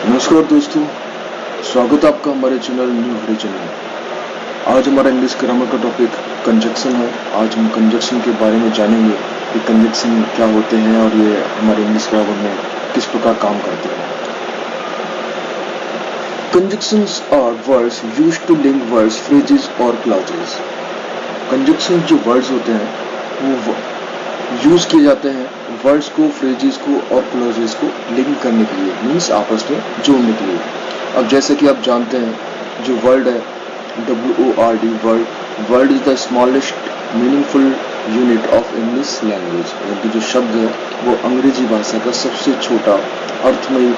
नमस्कार दोस्तों, स्वागत है आपका हमारे चैनल न्यू हरी चैनल। आज हमारा इंग्लिश ग्रामर का टॉपिक कंजक्शन है। आज हम कंजक्शन के बारे में जानेंगे कि कंजक्शन क्या होते हैं और ये हमारे इंग्लिश ग्रामर में किस प्रकार काम करते हैं। Conjunctions are words used to link words, phrases और क्लॉजेस। कंजक्शन जो वर्ड्स होते हैं वो यूज किए जाते हैं वर्ड्स को, फ्रेजेस को और क्लॉजेस को लिंक करने के लिए, मीन्स आपस में जोड़ने के लिए। अब जैसे कि आप जानते हैं जो वर्ड है WORD, word is the smallest meaningful unit of English language. यानी जो शब्द है वो अंग्रेजी भाषा का सबसे छोटा अर्थमय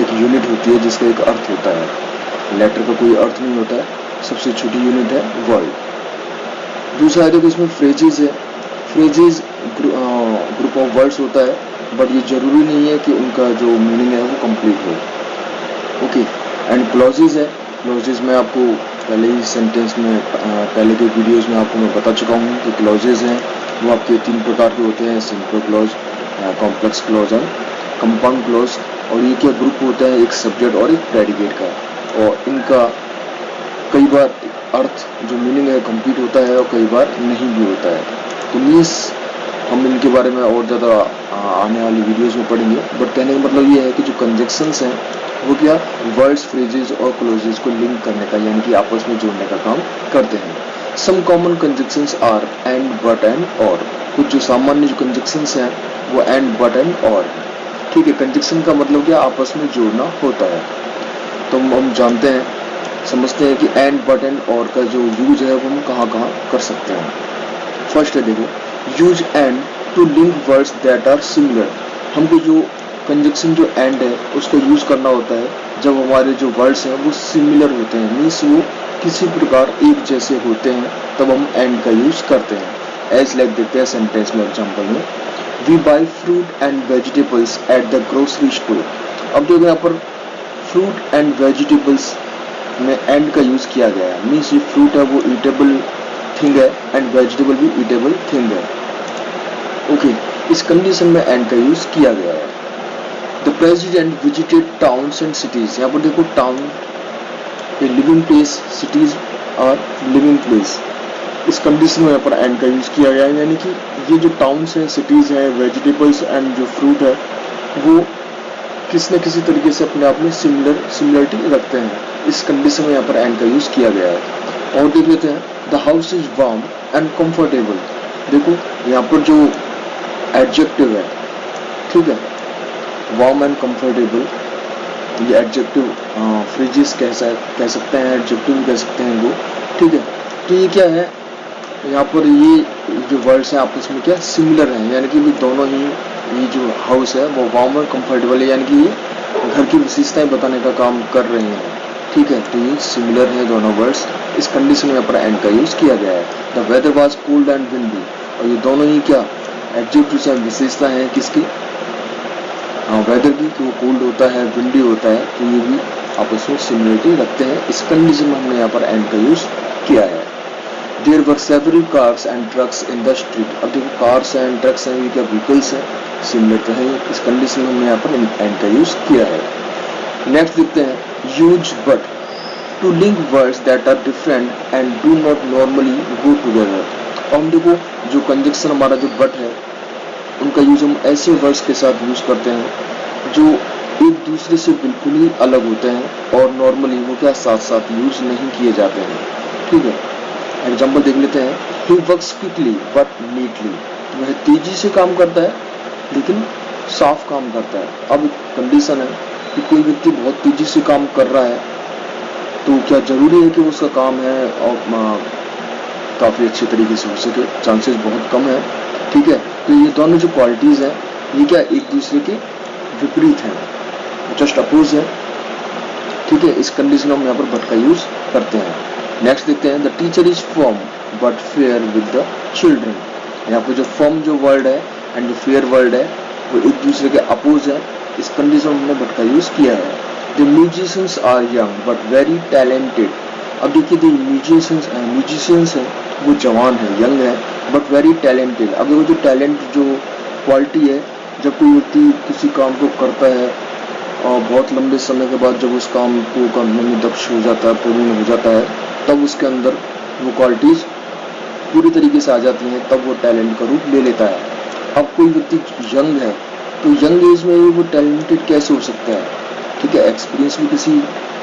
एक यूनिट होती है जिसका एक अर्थ होता है। लेटर का कोई अर्थ नहीं होता है, सबसे छोटी यूनिट है वर्ड। दूसरा है देखो इसमें फ्रेजेस है। फ्रेजेस ग्रुप ऑफ वर्ड्स होता है, बट ये जरूरी नहीं है कि उनका जो मीनिंग है वो कंप्लीट हो। ओके, एंड क्लॉजेस है। क्लॉजेस में आपको पहले ही सेंटेंस में पहले के वीडियोस में आपको मैं बता चुका हूँ कि क्लॉजेस हैं वो आपके 3 प्रकार के होते हैं, सिंपल क्लॉज, कॉम्प्लेक्स क्लॉज और कंपाउंड क्लॉज। और ये क्या ग्रुप होता है, एक सब्जेक्ट और एक प्रेडिकेट का, और इनका कई बार अर्थ जो मीनिंग है कंप्लीट होता है और कई बार नहीं भी होता है। तो मीन्स हम इनके बारे में और ज़्यादा आने वाली वीडियोस में पढ़ेंगे, बट कहने का मतलब ये है कि जो कंजक्शंस हैं वो क्या वर्ड्स, फ्रेजेस और क्लोजेस को लिंक करने का, यानी कि आपस में जोड़ने का काम करते हैं। Some common conjunctions are and, but and or. कुछ जो सामान्य जो कंजक्शंस हैं वो एंड, बट एंड और। ठीक है, कंजक्शन का मतलब क्या आपस में जोड़ना होता है। तो हम जानते हैं, समझते हैं कि एंड, बट एंड और का जो यूज है वो हम कहाँ कहाँ कर सकते हैं। फर्स्ट है देखो, use and to link words that are similar. हमको जो कंजक्शन जो एंड है उसका यूज करना होता है जब हमारे जो वर्ड्स हैं वो सिमिलर होते हैं, मीन्स वो किसी प्रकार एक जैसे होते हैं, तब हम एंड का यूज करते हैं। एज लाइक देखते हैं सेंटेंस में, एग्जाम्पल में, we buy fruit and vegetables at the grocery store. अब देखो यहाँ पर फ्रूट एंड वेजिटेबल्स में एंड का यूज किया गया है, मीन्स ये फ्रूट है वो ईटेबल थिंग है एंड वेजिटेबल भी ईटेबल थिंग है। ओके, इस कंडीशन में एंड का यूज किया गया है। The president visited towns and cities. यहाँ पर देखो town a living place, cities और लिविंग प्लेस। इस कंडीशन में यहाँ पर एंड का यूज किया गया है, यानी कि ये जो टाउन्स हैं, सिटीज हैं, वेजिटेबल्स एंड जो फ्रूट है वो किसी न किसी तरीके से अपने आप में सिमिलरिटी रखते हैं। इस कंडीशन में यहाँ पर एंड का यूज किया गया है। और देख लेते हैं, the house is warm and comfortable. देखो यहाँ पर जो एडजेक्टिव है, ठीक है, वार्म एंड कंफर्टेबल, ये एडजेक्टिव फ्रेजेस कह सकते हैं, एडजेक्टिव भी कह सकते हैं वो, ठीक है। तो ये क्या है, यहाँ पर ये जो वर्ड्स हैं आपस में क्या सिमिलर हैं, यानी कि दोनों ही, ये जो हाउस है वो वार्म और कंफर्टेबल है, यानी कि ये घर की विशेषताएं बताने का काम कर रहे हैं, ठीक है। तो ये सिमिलर है दोनों वर्ड्स। इस कंडीशन में यहाँ पर एंड का यूज किया गया है। The weather was cold and windy, और ये दोनों ही क्या एडजेक्टिव हैं, विशेषता है किसकी, वेदर की, कि वो कोल्ड होता है, विंडी होता है, तो ये भी आपस में सिमिलरिटी रखते हैं। इस कंडीशन में हमने यहाँ पर एंड का यूज किया है। There were several cars and trucks in the street. अब देखो कार्स एंड ट्रक्स हैं, ये क्या व्हीकल्स हैं, सिमिलर तो है। इस कंडीशन में हमने यहाँ पर एंड का यूज किया है। नेक्स्ट देखते हैं, use but to link words that are different and do not normally go together. और हम देखो जो कंजक्शन हमारा जो बट है उनका यूज हम ऐसे वर्ड्स के साथ यूज करते हैं जो एक दूसरे से बिल्कुल ही अलग होते हैं और नॉर्मली वो क्या साथ साथ यूज नहीं किए जाते हैं, ठीक है। एग्जाम्पल देख लेते हैं, he works quickly but neatly. वह तेजी से काम करता है लेकिन साफ काम करता है। अब कंडीशन है कि कोई व्यक्ति बहुत तेजी से काम कर रहा है, तो क्या जरूरी है कि उसका काम है और काफ़ी अच्छे तरीके से हो सके, चांसेस बहुत कम है। ठीक है, तो ये दोनों जो क्वालिटीज़ हैं ये क्या एक दूसरे के विपरीत हैं, जस्ट अपोज है। ठीक है, इस कंडीशन में हम यहाँ पर बट का यूज करते हैं। नेक्स्ट देखते हैं, the teacher is firm but fair with the children. यहाँ पर जो फर्म जो वर्ड है एंड जो फेयर वर्ड है वो एक दूसरे के अपोज है। इस कंडीशन में हमने बट का यूज किया है। The musicians are young but very talented. अब देखिए द म्यूजिशियंस हैं वो जवान है, यंग है, बट वेरी टैलेंटेड। अब देखो जो टैलेंट जो क्वालिटी है, जब कोई व्यक्ति किसी काम को करता है और बहुत लंबे समय के बाद जब उस काम को करने में दक्ष हो जाता है, प्रवीण हो जाता है, तब उसके अंदर वो क्वालिटीज पूरी तरीके से आ जाती हैं, तब वो टैलेंट का रूप ले लेता है। अब कोई व्यक्ति यंग है तो यंग एज में वो टैलेंटेड कैसे हो सकता है? ठीक है, एक्सपीरियंस भी किसी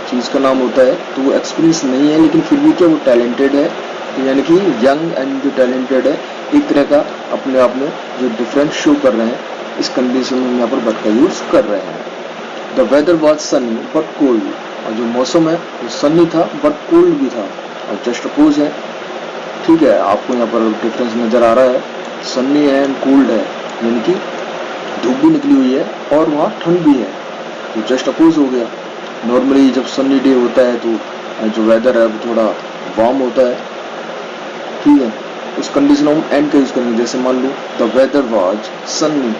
चीज़ का नाम होता है, तो वो एक्सपीरियंस नहीं है लेकिन फिर भी क्या वो टैलेंटेड है। तो यानी कि यंग एंड जो टैलेंटेड है एक तरह का अपने आप में जो डिफरेंस शो कर रहे हैं। इस कंडीशन में यहाँ पर बट का यूज कर रहे हैं। The weather was sunny but cold. और जो मौसम है वो सनी था बट कोल्ड भी था, और जस्ट अपोज है। ठीक है, आपको यहाँ पर डिफरेंस नजर आ रहा है, सनी है एंड कोल्ड है, यानी कि धूप भी निकली हुई है और वहाँ ठंड भी है, तो जस्ट अपोज हो गया। नॉर्मली जब सनी डे होता है तो जो वेदर है वो थोड़ा वार्म होता है। ठीक है, उस कंडीशन में हम एंड का यूज करेंगे। जैसे मान लो the weather was sunny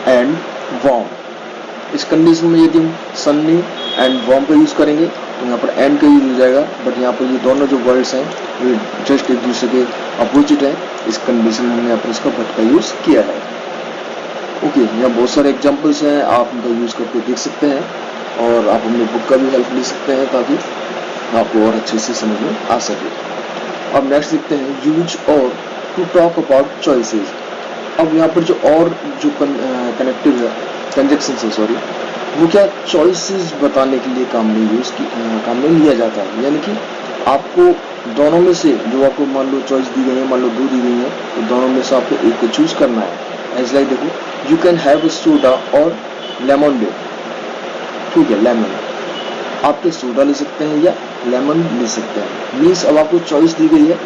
and warm. इस कंडीशन में यदि हम सनी एंड वार्म का यूज करेंगे तो यहाँ पर एंड का यूज हो जाएगा, बट यहाँ पर ये दोनों जो वर्ड्स हैं ये जस्ट एक दूसरे के अपोजिट हैं। इस कंडीशन में हमने यहाँ पर इसका बट का यूज किया है। ओके, यहाँ बहुत सारे एग्जाम्पल्स हैं, आप उनका यूज करके देख सकते हैं और आप अपनी बुक का भी हेल्प ले सकते हैं ताकि आपको और अच्छे से समझ में आ सके। अब नेक्स्ट देखते हैं यूज और टू टॉक अबाउट चॉइसेस। अब यहाँ पर जो और जो कनेक्टिव है कंजक्शन से सॉरी वो क्या चॉइसेस बताने के लिए काम में लिया जाता है। यानी कि आपको दोनों में से जो आपको मान लो चॉइस दी गई है, मान लो दो दी गई है, तो दोनों में से आपको एक को चूज करना है। एज लाइक देखो, यू कैन हैव सोडा और लेमोनेड। ठीक है, लेमन आप क्या सोडा ले सकते हैं या लेमन ले सकते हैं। मीन्स अब आपको चॉइस दी गई है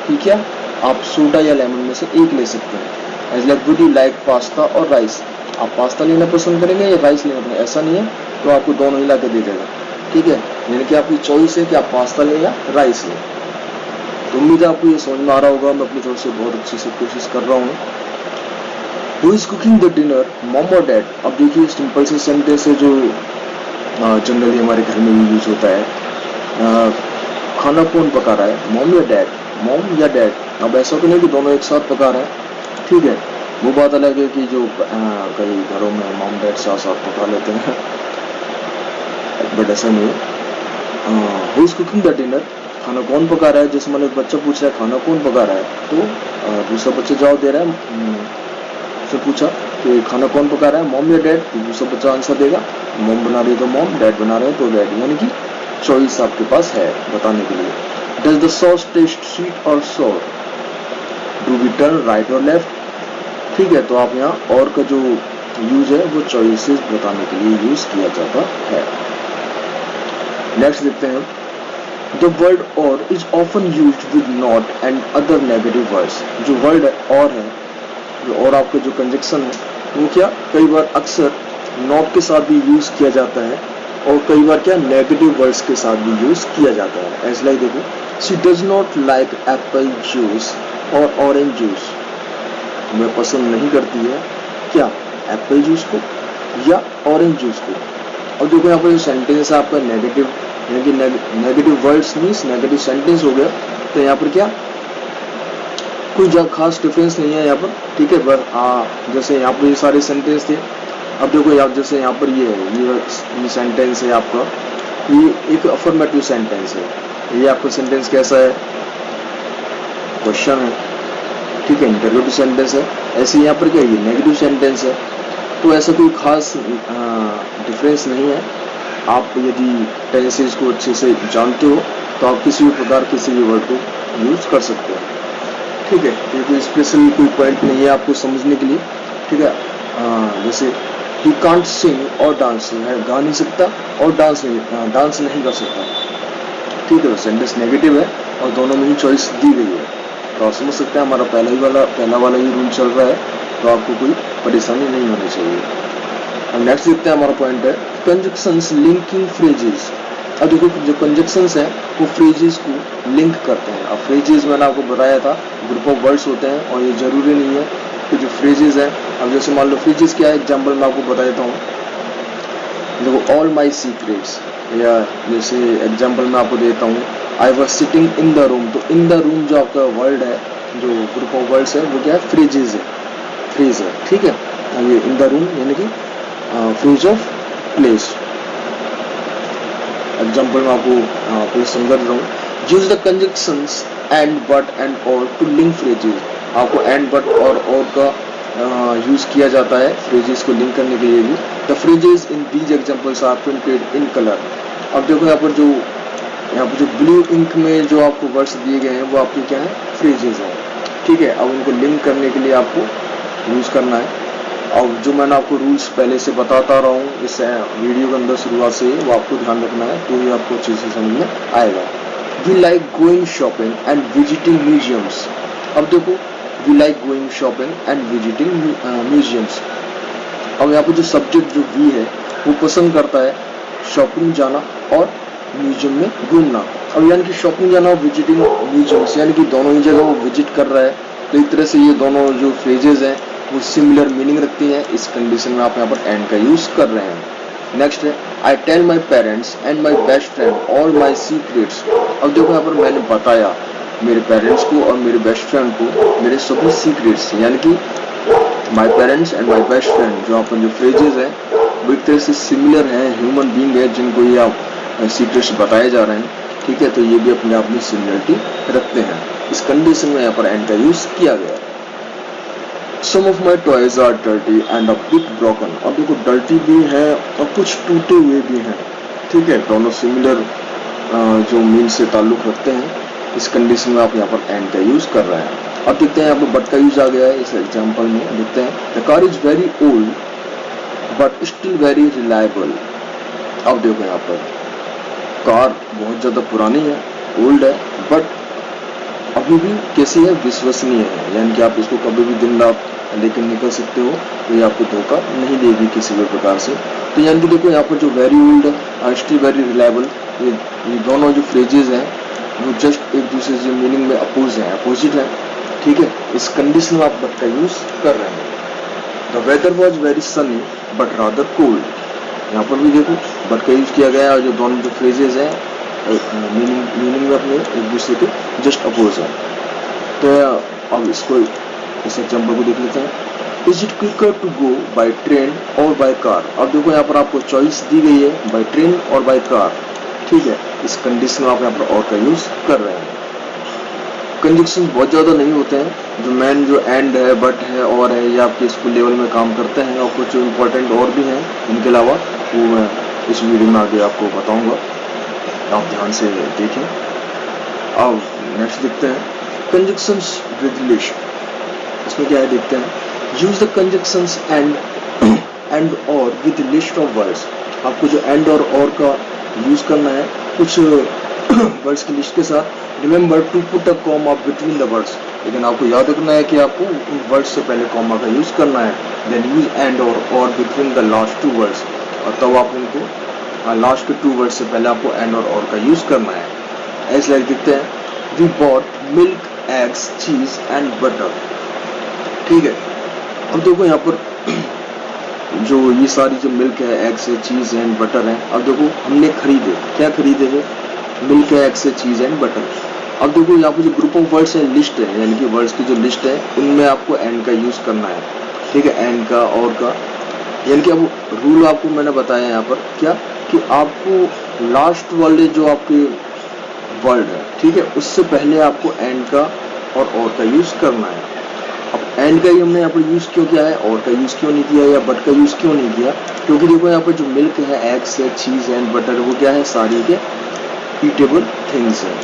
कि क्या आप सोडा या लेमन में से एक ले सकते हैं। As like would you like pasta or rice. आप पास्ता लेना पसंद करेंगे या राइस लेना पसंद, ऐसा नहीं है, तो आपको दोनों ही ला के दे देगा। ठीक है, यानी कि आपकी चॉइस है कि आप पास्ता लें या राइस लें। तो उम्मीद है आपको ये समझ में आ रहा होगा। मैं अपनी तरफ से बहुत अच्छे से कोशिश कर रहा हूँ। Who is cooking the dinner, mom और डैड। अब देखिए सिंपल से सेंटेंस है जो जनरली हमारे घर में भी यूज होता है। खाना कौन पका रहा है, मॉम या डैड, मॉम या डैड। अब ऐसा तो नहीं कि दोनों एक साथ पका रहे हैं। ठीक है, वो बात अलग है कि जो कई घरों में मॉम डैड साथ साथ पका लेते हैं, बट ऐसा नहीं है। Who is cooking the dinner, खाना कौन पका रहा है। जैसे मैंने एक बच्चा पूछ रहा है खाना कौन पका रहा है, तो दूसरा बच्चा जवाब दे रहा है, उसने पूछा कि खाना कौन पका रहा है, मॉम या डैड, तो दूसरा बच्चा आंसर देगा मॉम बना रही है तो मॉम, डैड बना रहे हैं तो डैड। यानी कि चॉइस आपके पास है बताने के लिए। Does the sauce test sweet और सोर, डू वी टर्न राइट और लेफ्ट। ठीक है, तो आप यहाँ और का जो यूज है वो चॉइसेस बताने के लिए यूज किया जाता है। नेक्स्ट देखते हैं, द वर्ड और is often used with not and other negative words. जो वर्ड और है, जो और आपका जो कंजक्शन है वो क्या कई बार अक्सर नॉट के साथ भी यूज किया जाता है और कई बार क्या नेगेटिव वर्ड्स के साथ भी यूज किया जाता है। एज लाइक देखो, she does not like Apple juice और ऑरेंज जूस। वह पसंद नहीं करती है क्या एप्पल जूस को या ऑरेंज जूस को। और देखो यहाँ पर जो सेंटेंस है आपका नेगेटिव, यानी कि negative words means negative sentence हो गया। तो यहाँ पर क्या कोई खास डिफरेंस नहीं है यहाँ पर। ठीक है, पर जैसे यहाँ पर ये सारे सेंटेंस थे। अब देखो आप जैसे यहाँ पर ये सेंटेंस है आपका, ये एक अफर्मेटिव सेंटेंस है। ये आपका सेंटेंस कैसा है, क्वेश्चन है। ठीक है, इंटररोगेटिव सेंटेंस है। ऐसे यहाँ पर क्या ये नेगेटिव सेंटेंस है। तो ऐसा कोई खास डिफरेंस नहीं है। आप यदि टेंसेस को अच्छे से जानते हो तो आप किसी भी प्रकार किसी भी वर्ड को यूज कर सकते हो। ठीक है, ये कोई स्पेशल कोई पॉइंट नहीं है आपको समझने के लिए। ठीक है, जैसे ही कांट सिंग और डांस, गा नहीं सकता और डांस नहीं कर सकता। ठीक है, तो सेंटेंस नेगेटिव है और दोनों में ही चॉइस दी गई है। तो आप समझ सकते हैं हमारा पहला वाला ही रूल चल रहा है, तो आपको कोई परेशानी नहीं होनी चाहिए। अब नेक्स्ट देखते हैं, हमारा पॉइंट है कंजक्शंस लिंकिंग फ्रेजेस। अब देखो जो कंजक्शंस हैं वो फ्रेजेस को लिंक करते हैं। अब फ्रेजेस मैंने आपको बताया था ग्रुप ऑफ वर्ड्स होते हैं, और ये जरूरी नहीं है कि जो फ्रेजेस हैं, अब जैसे मान लो फ्रेजेस क्या है, एग्जाम्पल मैं आपको बता देता हूँ। देखो ऑल माई सीक्रेट्स, या जैसे एग्जाम्पल मैं आपको देता हूँ I was sitting in the room. तो इन द रूम जो आपका वर्ड है, जो ग्रुप ऑफ वर्ड्स है, वो क्या है, फ्रेजेस है, फ्रेज है, ठीक है। ये इन द रूम यानी कि फ्रेज ऑफ प्लेस। एग्जाम्पल में आपको प्लीज समझा देता हूँ। Use the conjunctions and but and और टू लिंक फ्रेजेस। आपको एंड बट और का यूज किया जाता है फ्रेजेस को लिंक करने के लिए भी। The phrases in these examples are printed in colour. अब देखो यहाँ पर जो ब्लू इंक में जो आपको वर्ड्स दिए गए हैं वो आपके क्या है, फ्रेजेस हैं, ठीक है। अब उनको लिंक करने के लिए आपको यूज करना है। और जो मैंने आपको रूल्स पहले से बताता रहा हूँ इस वीडियो के अंदर शुरुआत से, वो आपको ध्यान रखना है, तो ये आपको अच्छे से समझ में आएगा। We like going shopping and visiting museums. अब देखो we like going shopping and visiting museums. अब यहाँ पे जो सब्जेक्ट जो वी है वो पसंद करता है शॉपिंग जाना और म्यूजियम में घूमना। अब यानी कि शॉपिंग जाना और विजिटिंग म्यूजियम्स, यानी कि दोनों ही जगह वो विजिट कर रहा है। तो एक तरह से ये दोनों जो फ्रेजेस हैं वो सिमिलर मीनिंग रखती हैं। इस कंडीशन में आप यहाँ पर एंड का यूज कर रहे हैं। नेक्स्ट है I tell my parents and my best friend all my secrets. अब देखो यहाँ पर मैंने बताया मेरे पेरेंट्स को और मेरे बेस्ट फ्रेंड को मेरे सभी सीक्रेट्स, यानी कि माई parents and my best friend जो अपन जो फ्रेजेस हैं वो एक तरह से सिमिलर हैं, ह्यूमन बींग है जिनको ये आप सीक्रेट्स बताए जा रहे हैं, ठीक है। तो ये भी अपने आप में सिमिलरिटी रखते हैं। इस कंडीशन में यहाँ पर एंड का यूज किया गया है। Some of my toys are dirty and a bit broken। अब देखो डर्टी भी है और कुछ टूटे हुए भी हैं, ठीक है। दोनों सिमिलर जो मीन से ताल्लुक रखते हैं। इस कंडीशन में आप यहाँ पर एंड का यूज कर रहे हैं। अब देखते हैं यहाँ पर बट का यूज आ गया है इस एग्जाम्पल में। देखते हैं the car is very old but still very reliable. अब देखो यहाँ पर कार बहुत ज्यादा पुरानी है, ओल्ड है, बट अभी भी कैसी है, विश्वसनीय है, यानी कि आप इसको कभी भी दिन रात लेकर निकल सकते हो, तो ये आपको धोखा नहीं देगी किसी भी प्रकार से। तो यानी कि देखो यहाँ पर जो वेरी ओल्ड है, स्टिल वेरी रिलायबल, ये दोनों जो फ्रेजेस हैं वो जस्ट एक दूसरे से मीनिंग में अपोजिट है, ठीक है। इस कंडीशन में आप बट का यूज कर रहे हैं। The weather was very sunny but rather cold. यहाँ पर भी देखो बट का यूज किया गया है, और जो दोनों जो फ्रेजेस हैं मीनिंग में अपने एक दूसरे के जस्ट अपोज है। तो अब इसको इस एग्जाम्पल को देख लेते हैं। Is it quicker to go by train और बाय कार। अब देखो यहाँ पर आपको चॉइस दी गई है बाय ट्रेन और बाय कार, ठीक है। इस कंडीशन में आप यहाँ पर और का यूज कर रहे हैं। कंजक्शन बहुत ज्यादा नहीं होते हैं, जो मेन जो एंड है, बट है, और है, ये आपके स्कूल लेवल में काम करते हैं, और कुछ इंपॉर्टेंट और भी हैं इनके अलावा, वो मैं इस वीडियो में आगे आपको बताऊंगा, आप ध्यान से देखें। अब नेक्स्ट देखते हैं कंजक्शंस विद लिस्ट। इसमें क्या है देखते हैं। यूज द कंजक्शंस एंड और विद लिस्ट ऑफ वर्ड्स। आपको जो एंड और का यूज करना है कुछ वर्ड्स की लिस्ट के साथ। Remember to put a comma between the words. लेकिन आपको याद रखना है कि आपको उन वर्ड्स से पहले कॉमा का यूज करना है। Then use and or between the last two words, और तब आप उनको लास्ट के 2 वर्ड्स से पहले आपको एंड और का यूज करना है। ऐसे लाइक देखते हैं वी बॉट मिल्क एग्स चीज एंड बटर, ठीक है। अब देखो यहाँ पर जो ये सारी जो मिल्क है, एग्स है, चीज है एंड बटर है, अब देखो हमने खरीदे, क्या खरीदे थे, मिल्क है, एग्स है, चीज है एंड बटर। अब देखो यहाँ पे जो ग्रुप ऑफ वर्ड्स है, लिस्ट है, यानी कि वर्ड्स की जो लिस्ट है उनमें आपको एंड का यूज करना है, ठीक है। एंड का और का, यानी कि अब रूल आपको मैंने बताया यहाँ पर क्या, कि आपको लास्ट वाले जो आपके वर्ड है, ठीक है, उससे पहले आपको एंड का और का यूज करना है। अब एंड का ही हमने यहाँ पर यूज क्यों किया है, और का यूज क्यों नहीं किया, या बट का यूज क्यों नहीं किया, क्योंकि देखो यहाँ पर जो मिल्क है, एग्स है, चीज एंड बटर, वो क्या है, सारी के ईटेबल थिंग्स है,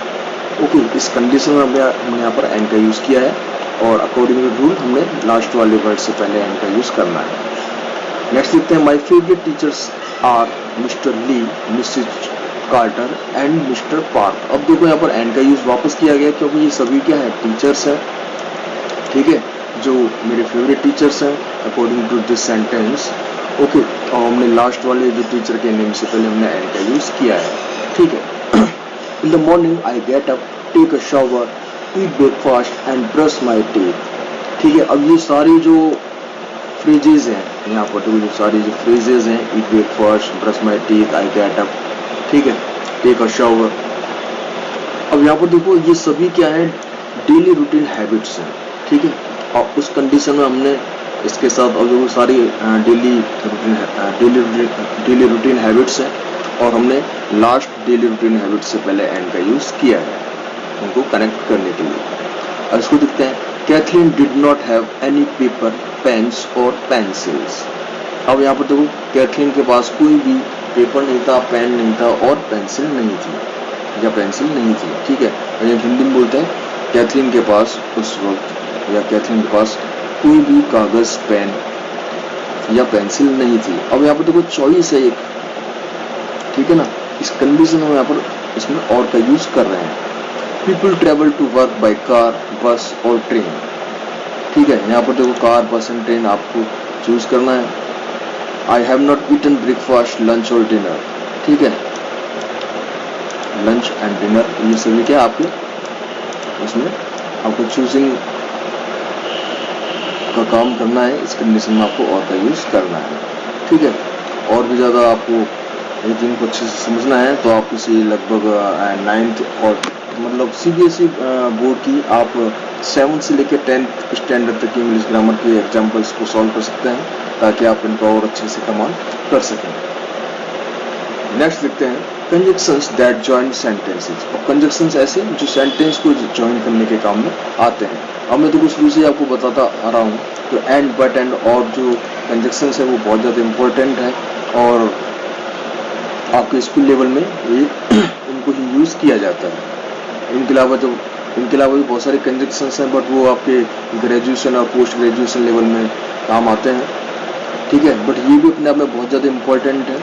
ओके। इस कंडीशन में हमने यहाँ पर एंड का यूज किया है, और अकॉर्डिंग टू रूल हमने लास्ट वाले वर्ड से पहले एंड का यूज करना है। नेक्स्ट देखते हैं my favourite teachers are Mr Lee, Mrs Carter and Mr Park. अब देखो यहाँ पर एंड का यूज वापस किया गया क्योंकि ये सभी क्या है, टीचर्स हैं, ठीक है, जो मेरे फेवरेट टीचर्स हैं according to this sentence. Okay, और हमने लास्ट वाले जो टीचर के नेम से पहले हमने एंड का यूज किया है, ठीक है। In the morning I get up, take a shower, eat breakfast and brush my teeth. ठीक है, अब ये सारी जो फ्रेजेज हैं यहाँ पर, तो जो सारी जो फ्रेजेज हैं, eat breakfast, brush my teeth, I get up, ठीक है, टेक अ शावर। अब यहाँ पर देखो ये सभी क्या है, डेली रूटीन हैबिट्स हैं, ठीक है। और उस कंडीशन में हमने इसके साथ और जो सारी डेली रूटीन हैबिट्स हैं और हमने लास्ट डेली रूटीन हैबिट से पहले एंड का यूज किया है उनको कनेक्ट करने के लिए। अब इसको देखते हैं, Catherine did not have any paper, pens or pencils. अब यहाँ पर देखो कैथरीन के पास कोई भी पेपर नहीं था, पेन नहीं था और पेंसिल नहीं थी या पेंसिल नहीं थी, ठीक है। और ये हिंदी में बोलते हैं कैथरीन के पास उस वक्त या कैथरीन के पास कोई भी कागज, पेन या पेंसिल नहीं थी। अब यहाँ पर देखो चॉइस है एक, ठीक है ना, इस कंडीशन में यहाँ पर इसमें और का यूज कर रहे हैं। People travel to work by car, bus or train, ठीक है। यहाँ पर देखो कार, बस एंड ट्रेन आपको चूज करना है। I have not eaten breakfast, lunch or dinner, ठीक है, लंच एंड डिनर ये सभी क्या आपके इसमें आपको चूजिंग का काम करना है। इस कंडीशन में आपको और का यूज करना है, ठीक है। और भी ज़्यादा आपको ये तीन को अच्छे से समझना है तो आप इसे लगभग 9th और मतलब CBSE बोर्ड की आप 7th से लेकर 10th स्टैंडर्ड तक की इंग्लिश ग्रामर के एग्जाम्पल्स को सॉल्व कर सकते हैं ताकि आप इनको और अच्छे से कमांड कर सकें। नेक्स्ट देखते हैं कंजक्शंस दैट जॉइन सेंटेंसेस। और कंजक्शंस ऐसे जो सेंटेंस को ज्वाइन करने के काम में आते हैं। अब मैं तो कुछ शुरू से आपको बताता आ रहा हूँ तो एंड, बट एंड और जो कंजक्शंस है वो बहुत ज़्यादा इम्पोर्टेंट है और आपके स्कूल लेवल में ये इनको ही यूज़ किया जाता है। इनके अलावा भी बहुत सारे कंजक्शंस हैं बट वो आपके ग्रेजुएशन और पोस्ट ग्रेजुएशन लेवल में काम आते हैं, ठीक है। बट ये भी अपने आप में बहुत ज़्यादा इम्पोर्टेंट है।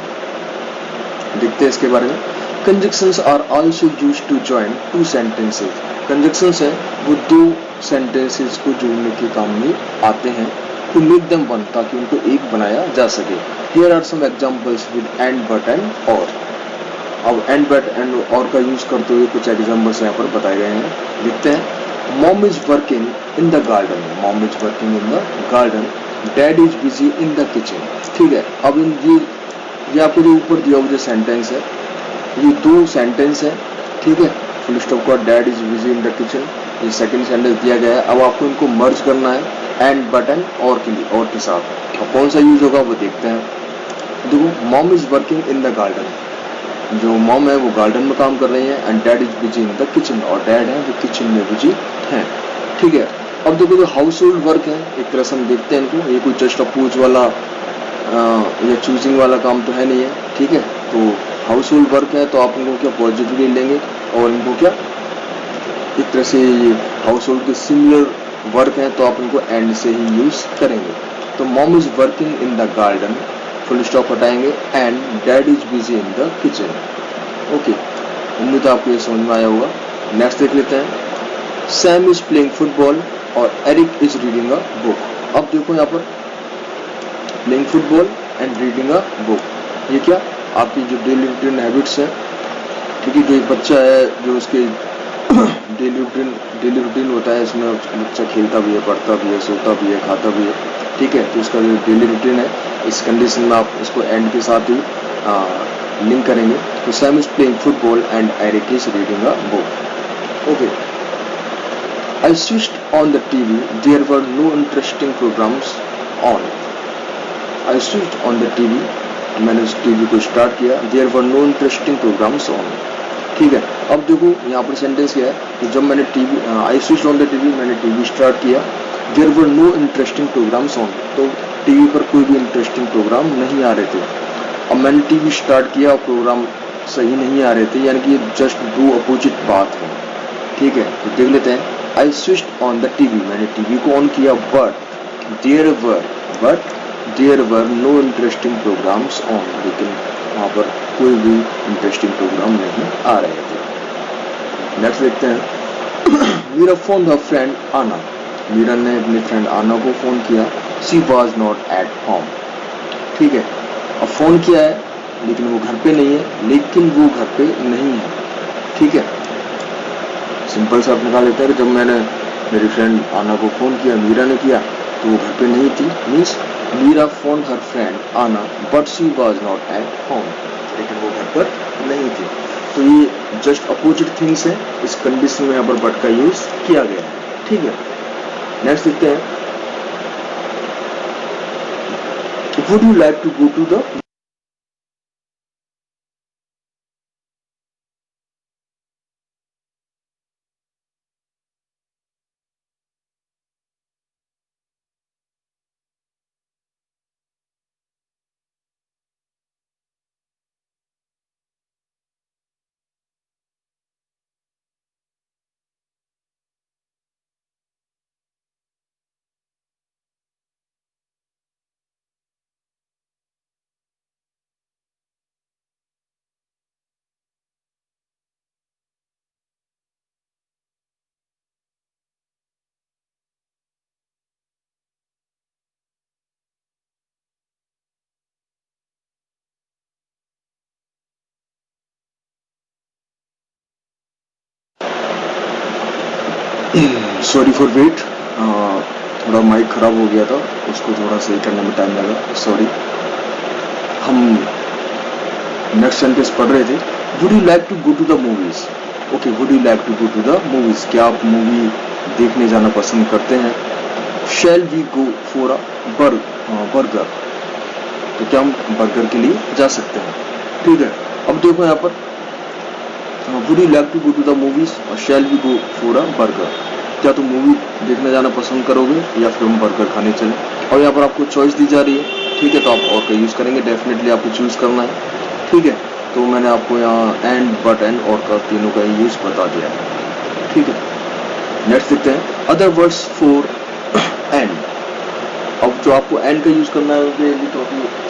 देखते हैं इसके बारे में। Conjunctions are also used to join two sentences. Conjunctions हैं वो दो सेंटेंसेस को जोड़ने के काम में आते हैं, टू मेक देम वन, ताकि उनको एक बनाया जा सके। Here are some examples with and, but and or. अब एंड, बट एंड और का यूज करते हुए कुछ एग्जांपल्स यहाँ पर बताए गए हैं, देखते हैं। Mom is working in the garden, mom is working in the garden, dad is busy in the kitchen, ठीक है। अब इन ये आपको जो ऊपर दिया हुआ जो सेंटेंस है ये दो सेंटेंस है, ठीक है। फुल स्टॉप का dad is busy in the kitchen, ये सेकंड सेंटेंस दिया गया है। अब आपको इनको मर्ज करना है एंड, बट एंड और के लिए, और के साथ। और कौन सा यूज होगा वो देखते हैं। देखो mom is working in the garden, जो मॉम है वो गार्डन में काम कर रही है, and dad is busy in the kitchen, और डैड है वो किचन में बिजी है, ठीक है। अब देखो जो हाउस होल्ड वर्क है एक तरह से हम देखते हैं इनको, ये कोई जस्ट अपोज वाला या चूजिंग वाला काम तो है नहीं है, ठीक है। तो हाउस होल्ड वर्क है तो आप इनको क्या पॉजिटिवली लेंगे और इनको क्या एक तरह से ये हाउस होल्ड के सिमिलर वर्क है तो आप इनको एंड से ही यूज करेंगे। तो mom is working in the garden, full stop हटाएंगे, and dad is busy in the kitchen, okay. उम्मीद है आपको ये समझ में आया होगा। नेक्स्ट देख लेते हैं। सैम इज प्लेइंग फुटबॉल और Eric is reading a book. अब देखो यहाँ पर playing football and reading a book, ये क्या आपकी जो डेली रूटीन हैबिट्स हैं, ठीक है। जो एक बच्चा है जो उसके डेली रूटीन होता है, इसमें बच्चा खेलता भी है, पढ़ता भी है, सोता भी है, खाता भी है, ठीक है। तो उसका जो डेली रूटीन है इस कंडीशन में आप इसको एंड के साथ ही लिंक करेंगे। तो Sam is playing football and Eric is reading a book, okay. I switched on the TV, there were no interesting programmes on. I switched on the TV, मैंने उस टीवी को स्टार्ट किया, there were no interesting programmes on, ठीक है। अब देखो यहाँ पर सेंटेंस क्या है कि जब मैंने TV I switched on the TV, मैंने टीवी स्टार्ट किया, there were no interesting programmes on, तो टीवी पर कोई भी इंटरेस्टिंग प्रोग्राम नहीं आ रहे थे। अब मैंने टीवी स्टार्ट किया और प्रोग्राम सही नहीं आ रहे थे, यानी कि ये जस्ट दो अपोजिट बात है, ठीक है। तो देख लेते हैं। I switched on the TV, मैंने टीवी को ऑन किया, but there were no interesting programmes on, लेकिन वहाँ पर कोई भी इंटरेस्टिंग प्रोग्राम नहीं आ रहे थे। नेक्स्ट देखते हैं। मीरा फोन द फ्रेंड आना। मीरा ने अपनी फ्रेंड आना को फोन किया। She was not at home. ठीक है, अब फोन किया है लेकिन वो घर पे नहीं है, लेकिन वो घर पे नहीं है। ठीक है, सिंपल सा आप निकाल लेते हैं कि जब मैंने मेरी फ्रेंड आना को फोन किया, मीरा ने किया, तो वो घर पे नहीं थी। Means Meera phone her friend आना but she was not at home, लेकिन वो घर पर नहीं थी। तो ये जस्ट अपोजिट थिंग्स है, इस कंडीशन में यहाँ पर बट का यूज किया गया है। ठीक है, नेक्स्ट देखते हैं। Would you like to go to the sorry for wait, थोड़ा माइक खराब हो गया था, उसको थोड़ा सही करने में टाइम लगा, सॉरी। हम नेक्स्ट सेंटेंस पढ़ रहे थे। Would you like to go to the movies. Okay, would you like to go to the movies, क्या आप मूवी देखने जाना पसंद करते हैं। Shall we go for a burger, तो क्या हम बर्गर के लिए जा सकते हैं। ठीक है, अब देखो यहाँ पर would you like to go to the movies और shall we go for a burger, क्या तुम मूवी देखने जाना पसंद करोगे या फिर हम बर्गर खाने चलें। और यहाँ पर आपको चॉइस दी जा रही है। ठीक है, तो आप और का यूज करेंगे, डेफिनेटली आपको चूज करना है। ठीक है, तो मैंने आपको यहाँ एंड, बट एंड और का तीनों का यूज बता दिया है। ठीक है, नेक्स्ट देखते हैं अदर वर्ड्स फॉर एंड। अब जो आपको एंड का यूज करना है तो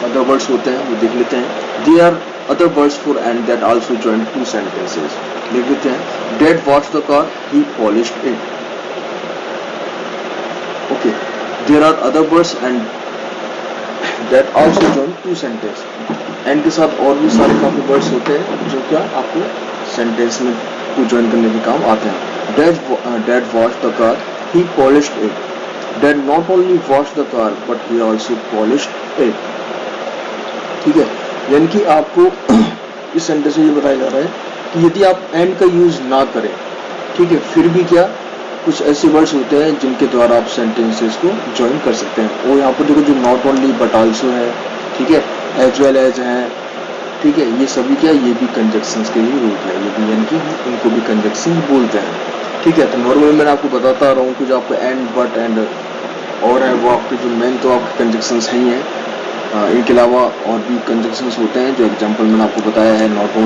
अदर वर्ड्स होते हैं वो देख लेते हैं। They are other words for and that also join two sentences. लिख लेते हैं dad washed the car, he polished it. Okay, there are other words and that also join two sentence. And के साथ और भी सारे काफी वर्ड्स होते हैं जो क्या आपको सेंटेंस में को ज्वाइन करने के काम आते हैं। Dad washed the car, he polished it. Dad not only washed the car but he also polished it। ठीक है, यानी कि आपको इस सेंटेंस में ये बताया जा रहा है कि यदि आप एंड का यूज ना करें, ठीक है, फिर भी क्या कुछ ऐसे वर्ड्स होते हैं जिनके द्वारा आप सेंटेंसेस को ज्वाइन कर सकते हैं। और यहाँ पर देखो जो नॉट ओनली बट आल्सो है, ठीक है, एज वेल एज है, ठीक है, ये सभी क्या ये भी कंजक्शंस के ही रूप है, ये भी यानी कि हम इनको भी कंजक्शन बोलते हैं। ठीक है, तो नॉर्मली मैंने आपको बताता रहा हूँ कि जो आपको एंड, बट एंड और है वो आपके जो मेन तो आपके कंजक्शंस ही हैं। इनके अलावा और भी कंजक्शंस होते हैं जो एग्जांपल मैंने आपको बताया है। नॉट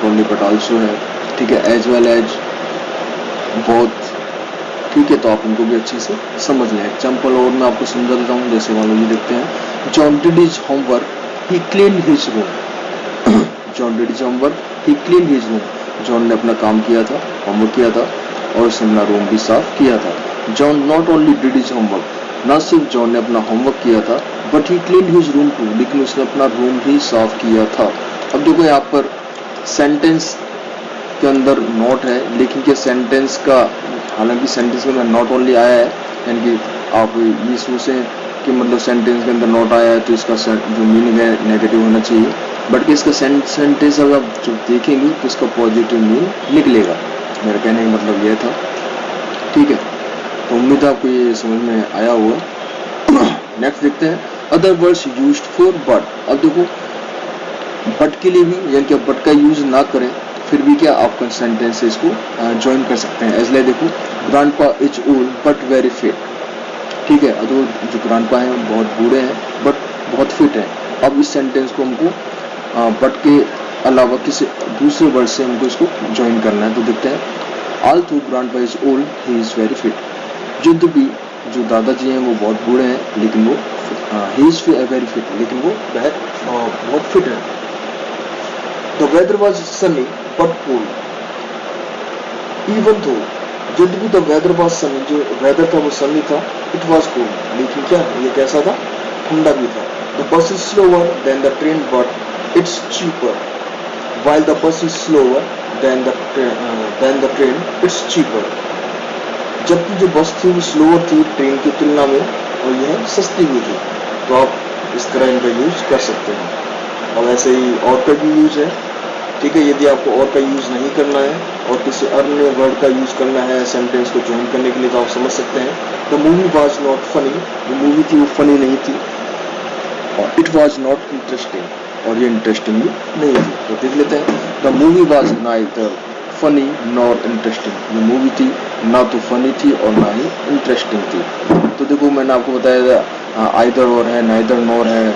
ओनली बट आल्सो है, ठीक है, एज वेल एज, बहुत। ठीक है, तो आप इनको भी अच्छे से समझ लें। एग्जांपल और मैं आपको समझा देता हूँ, जैसे मान लीजिए देखते हैं John did his homework, he cleaned his room. John did his homework, he cleaned his room. John ने अपना काम किया था, होमवर्क किया था और उसने अपना रूम भी साफ किया था। John not only did his homework, न सिर्फ जॉन ने अपना होमवर्क किया था, but he cleaned his room too, लेकिन उसने अपना रूम भी साफ किया था। अब देखो यहाँ पर सेंटेंस के अंदर नॉट है, लेकिन क्या सेंटेंस का, हालांकि सेंटेंस के अंदर नॉट ओनली आया है, यानी कि आप ये सोचें कि मतलब सेंटेंस के अंदर नॉट आया है तो इसका जो मीनिंग है नेगेटिव होना चाहिए, बट इसका सेंटेंस अगर आप जो देखेंगे तो इसका पॉजिटिव मीनिंग निकलेगा। मेरा कहने का मतलब यह था। ठीक है, तो उम्मीद है आपको ये समझ में आया होगा। नेक्स्ट देखते हैं other words used for but. अब देखो बट के लिए भी, यानी कि बट का यूज ना करें फिर भी क्या आप सेंटेंसेस को ज्वाइन कर सकते हैं। एज लाइक देखो grandpa is old but very fit. ठीक है, तो जो ग्रैंडपा है बहुत बूढ़े हैं बट बहुत फिट है। अब इस सेंटेंस को हमको बट के अलावा किसी दूसरे वर्ड से हमको इसको ज्वाइन करना है। तो देखते हैं although grandpa is old he is very fit. युद्ध भी जो दादाजी हैं वो बहुत बूढ़े हैं लेकिन वो ही इज वेरी फिट, लेकिन वो बहुत फिट है। The weather was sunny but cool, even though जब भी द वेदर वॉज सनी, जो वेदर था वो सनी था, इट वॉज कूल, लेकिन क्या ये कैसा था, ठंडा भी था। The bus is slower then the train but it's cheaper, while the bus is slower than the train it's cheaper, जबकि जो बस थी वो स्लोअर थी ट्रेन की तुलना में और यह सस्ती भी थी। तो आप इस तरह इनका यूज कर सकते हैं। और ऐसे ही और का भी यूज है, ठीक है। यदि आपको और का यूज नहीं करना है और किसी अन्य वर्ड का यूज करना है सेंटेंस को ज्वाइन करने के लिए, तो आप समझ सकते हैं the movie was not funny, जो मूवी थी वो फनी नहीं थी, और इट वॉज नॉट इंटरेस्टिंग, और ये इंटरेस्टिंग भी नहीं थी। तो देख लेते हैं, the movie was neither funny nor interesting, ये मूवी थी ना तो फनी थी और ना ही इंटरेस्टिंग थी। तो देखो मैंने आपको बताया था आइदर और है, नाइदर नॉर है,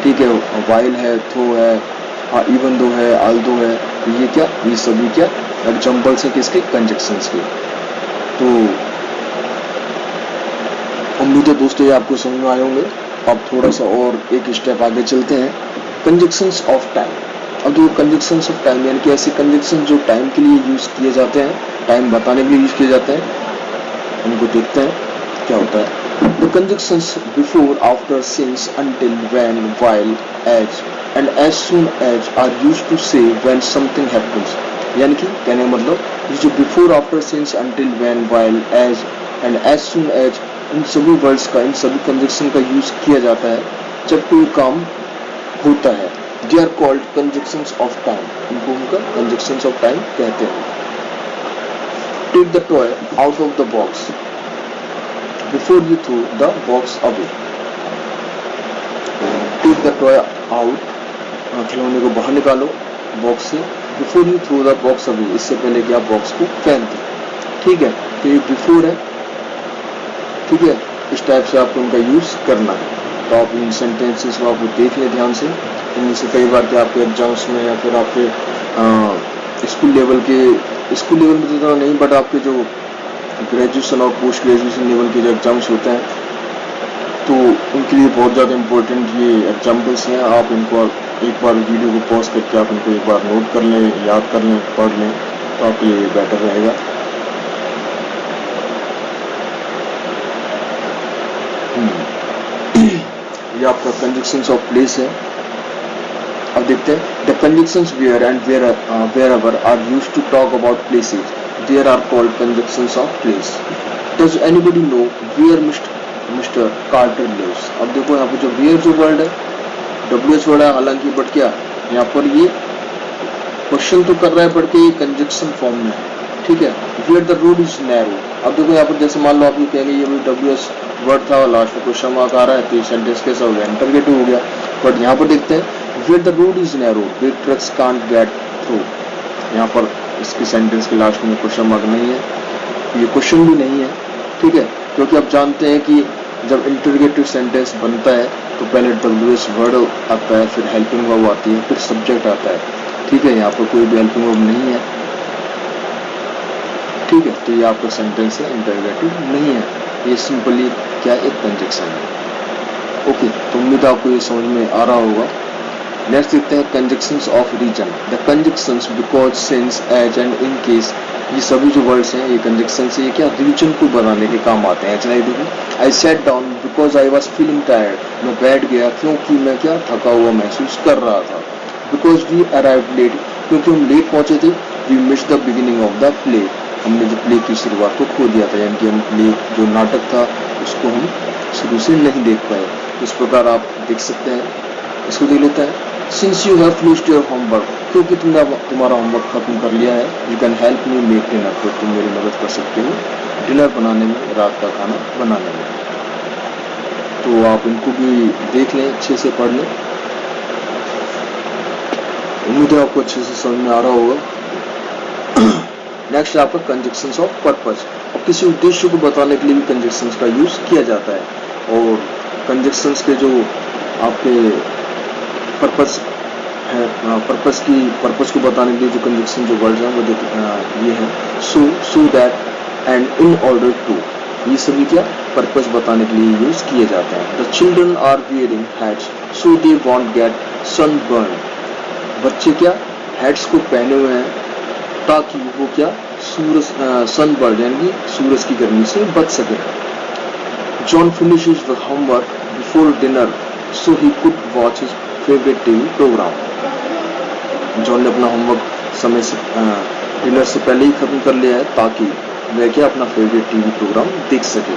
ठीक है, वाइल है, थो है, इवन दो है, आल्दो है, ये क्या, ये सभी क्या एग्जाम्पल्स है किसके, कंजक्शंस के। तो उम्मीद है दोस्तों ये आपको समझ में आए होंगे। अब थोड़ा सा और एक स्टेप आगे चलते हैं, कंजक्शंस ऑफ टाइम। अब जो कंजक्शंस ऑफ टाइम यानी कि ऐसे कंजक्शन जो टाइम के लिए यूज किए जाते हैं, टाइम बताने के लिए यूज किए जाते हैं, उनको देखते हैं क्या होता है। The conjunctions before, after, since, until, when, while, as and as soon as are used to say when something happens. यानी कि कहने का मतलब ये जो before, after, since, until, when, while, as and as soon as, इन सभी words का, इन सभी कंजक्शन का यूज किया जाता है जब कोई काम होता है। They are called conjunctions of time, इनको उनका कंजक्शंस ऑफ टाइम कहते हैं। Take the toy out of the box before you throw the box away. Take the toy out, खिलौने को बाहर निकालो बॉक्स से, before you throw the box away, इससे पहले कि आप बॉक्स को फेंक दें, ठीक है। तो ये बिफोर है, ठीक है, इस टाइप से आपको उनका यूज करना है। तो आप इन सेंटेंसेस को आप देख लें ध्यान से, इनमें से कई बार के आपके एग्जाम्स में या फिर आपके स्कूल लेवल में तो इतना नहीं, बट आपके जो ग्रेजुएशन और पोस्ट ग्रेजुएशन लेवल के जो एग्जाम्स होते हैं तो उनके लिए बहुत ज़्यादा इम्पोर्टेंट ये एग्जाम्पल्स हैं। आप इनको एक बार वीडियो को पॉज करके आप इनको एक बार नोट कर लें, याद कर लें, पढ़ लें, तो आपके लिए बेटर रहेगा। ये आपका कंजक्शंस ऑफ प्लेस है। अब देखते हैं, the conjunctions where and wherever are used to talk about places, there are called conjunctions of place. Does anybody know where Mr Carter lives. अब देखो यहाँ पे जो वेयर जो वर्ड है, WH वर्ड है हालांकि, बट क्या यहाँ पर ये क्वेश्चन तो कर रहा है बट ये कंजक्शन फॉर्म में है, ठीक है। Where the road is narrow. अब देखो यहाँ पर जैसे मान लो आप ये कहेंगे ये WH वर्ड था और लास्ट में क्वेश्चन मार्क आ रहा है, तो ये सेंटेंस कैसा हो गया, इंटरगेटिव हो गया। बट यहाँ पर देखते हैं, where the road is narrow big trucks can't get through. यहाँ पर इसके सेंटेंस के लास्ट में क्वेश्चन मार्क नहीं है, ये क्वेश्चन भी नहीं है, ठीक है, क्योंकि आप जानते हैं कि जब इंटरगेटिव सेंटेंस बनता है तो पहले WH वर्ड आता है, फिर हेल्पिंग वर्ब आती है, फिर सब्जेक्ट आता है, ठीक है। यहाँ पर कोई भी हेल्पिंग वर्ब नहीं है, ठीक है, तो ये आपका सेंटेंस है, इंटरगेटिव नहीं है, ये सिंपली क्या एक कंजक्शन है। ओके, तो उम्मीद आपको ये समझ में आ रहा होगा। नेक्स्ट देखते हैं conjunctions of reason. The conjunctions because, since, as and in case, ये सभी जो वर्ड्स हैं ये कंजक्शन से ये क्या रीजन को बनाने के काम आते हैं। चलिए देखो, I set down because I was feeling tired, मैं बैठ गया क्योंकि मैं क्या थका हुआ महसूस कर रहा था। बिकॉज वी अराइव्ड लेट, क्योंकि हम लेट पहुंचे थे। We missed the beginning of the play, हमने जो प्ले की शुरुआत को खो दिया था, यानी कि हम प्ले जो नाटक था उसको हम शुरू से नहीं देख पाए। इस प्रकार आप देख सकते हैं, इसको देख लेते हैं। Since you have finished your homework, क्योंकि तुमने तुम्हारा होमवर्क खत्म कर लिया है। You can help me make dinner, तो तुम मेरी मदद कर सकते हो डिनर बनाने में, रात का खाना बनाने में। तो आप इनको भी देख लें, अच्छे से पढ़ लें। उम्मीद है आपको अच्छे से समझ में आ रहा होगा। नेक्स्ट आपका कंजक्शंस ऑफ पर्पस। अब किसी उद्देश्य को बताने के लिए भी कंजक्शंस का यूज किया जाता है, और कंजक्शंस के जो आपके पर्पस है, पर्पस को बताने के लिए जो कंजक्शन जो वर्ड्स हैं वो ये है so that and in order to, ये सभी क्या पर्पस बताने के लिए यूज किए जाते हैं। The children are wearing hats so they won't get sunburn, बच्चे क्या हैट्स को पहने हुए हैं ताकि वो क्या सनबर्न यानी सूरज की गर्मी से बच सके। John finishes the homework before dinner so he could watch his favourite TV programme. John ने अपना होमवर्क समय से डिनर से पहले ही खत्म कर लिया है ताकि वह क्या अपना फेवरेट टीवी प्रोग्राम देख सके।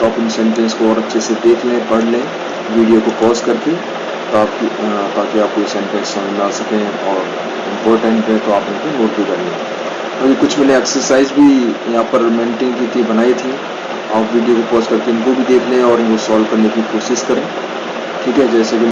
तो आप इन सेंटेंस को और अच्छे से देख लें, पढ़ लें वीडियो को पॉज करके, ताकि आपको ये सेंटेंस समझ में आ सकें और इम्पोर्टेंट है तो आप इनको नोट भी कर लें। अभी कुछ मैंने एक्सरसाइज भी यहाँ पर मेंटेन की थी, बनाई थी, आप वीडियो को पॉज करके इनको भी देख लें और इनको सॉल्व करने की कोशिश करें। ठीक है, जैसे कि